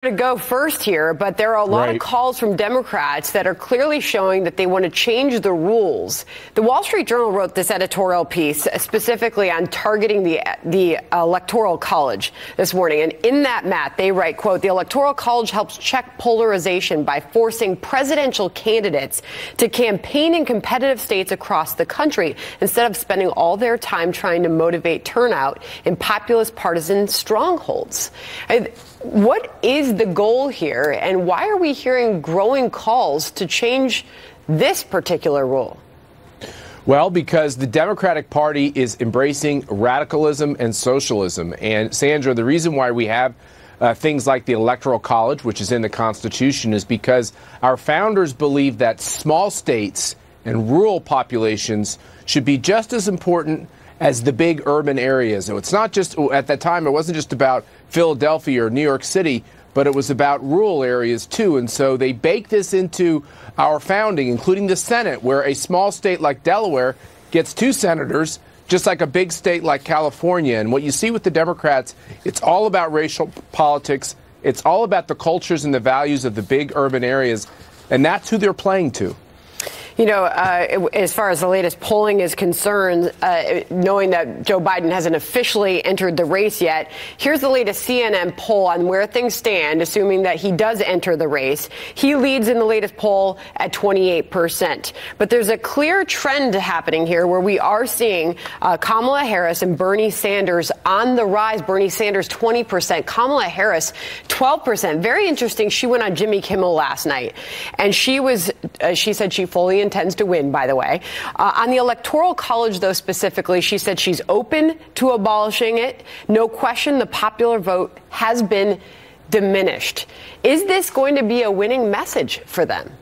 To go first here, but there are a lot of calls from Democrats that are clearly showing that they want to change the rules. The Wall Street Journal wrote this editorial piece specifically on targeting the Electoral College this morning. And in that, Matt, they write, quote, the Electoral College helps check polarization by forcing presidential candidates to campaign in competitive states across the country instead of spending all their time trying to motivate turnout in populist partisan strongholds. What is the goal here, and why are we hearing growing calls to change this particular rule? Well, because the Democratic Party is embracing radicalism and socialism. And, Sandra, the reason why we have things like the Electoral College, which is in the Constitution, is because our founders believe that small states and rural populations should be just as important as the big urban areas. So it's not just, at that time, it wasn't just about Philadelphia or New York City, but it was about rural areas too. And so they baked this into our founding, including the Senate, where a small state like Delaware gets 2 senators, just like a big state like California. And what you see with the Democrats, it's all about racial politics. It's all about the cultures and the values of the big urban areas. And that's who they're playing to. You know, as far as the latest polling is concerned, knowing that Joe Biden hasn't officially entered the race yet, here's the latest CNN poll on where things stand, assuming that he does enter the race. He leads in the latest poll at 28%. But there's a clear trend happening here where we are seeing Kamala Harris and Bernie Sanders on the rise. Bernie Sanders, 20%. Kamala Harris, 12%. Very interesting. She went on Jimmy Kimmel last night, and she said she fully intends to win, by the way. On the Electoral College, though, specifically, she said she's open to abolishing it. No question, the popular vote has been diminished. Is this going to be a winning message for them?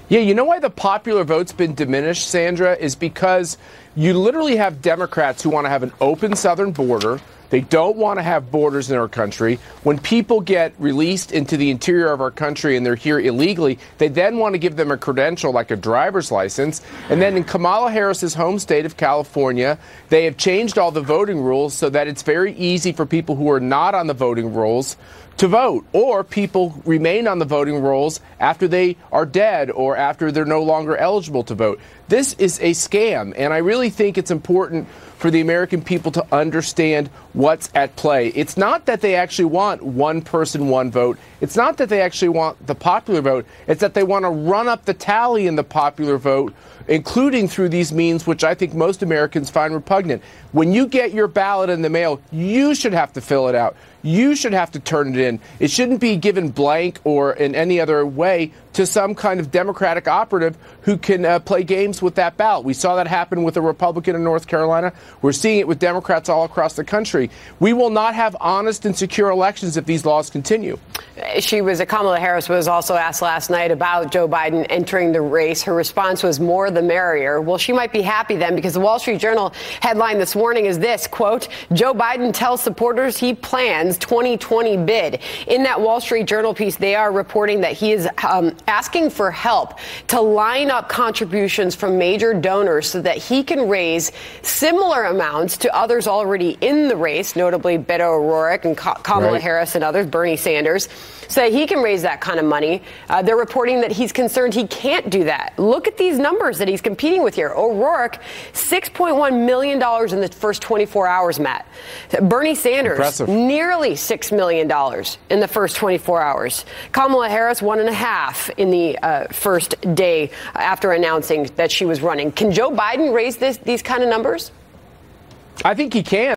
Yeah, you know why the popular vote's been diminished, Sandra, is because you literally have Democrats who want to have an open southern border. They don't want to have borders in our country. When people get released into the interior of our country and they're here illegally, they then want to give them a credential like a driver's license. And then in Kamala Harris's home state of California, they have changed all the voting rules so that it's very easy for people who are not on the voting rolls to vote, or people remain on the voting rolls after they are dead or after they're no longer eligible to vote. This is a scam, and I really think it's important for the American people to understand what's at play. It's not that they actually want one person, one vote. It's not that they actually want the popular vote. It's that they want to run up the tally in the popular vote, including through these means, which I think most Americans find repugnant. When you get your ballot in the mail, you should have to fill it out. You should have to turn it in. It shouldn't be given blank or in any other way to some kind of Democratic operative who can play games with that ballot. We saw that happen with a Republican in North Carolina. We're seeing it with Democrats all across the country. We will not have honest and secure elections if these laws continue. Kamala Harris was also asked last night about Joe Biden entering the race. Her response was more the merrier. Well, she might be happy then, because the Wall Street Journal headline this morning is this, quote, Joe Biden tells supporters he plans 2020 bid. In that Wall Street Journal piece, they are reporting that he is asking for help to line up contributions from major donors so that he can raise similar amounts to others already in the race, notably Beto O'Rourke and Kamala Harris and others, Bernie Sanders, so that he can raise that kind of money. They're reporting that he's concerned he can't do that. Look at these numbers that he's competing with here. O'Rourke, $6.1 million in the first 24 hours, Matt. Bernie Sanders, impressive. Nearly $6 million in the first 24 hours. Kamala Harris, $1.5 million in the first day after announcing that she was running. Can Joe Biden raise these kind of numbers? I think he can.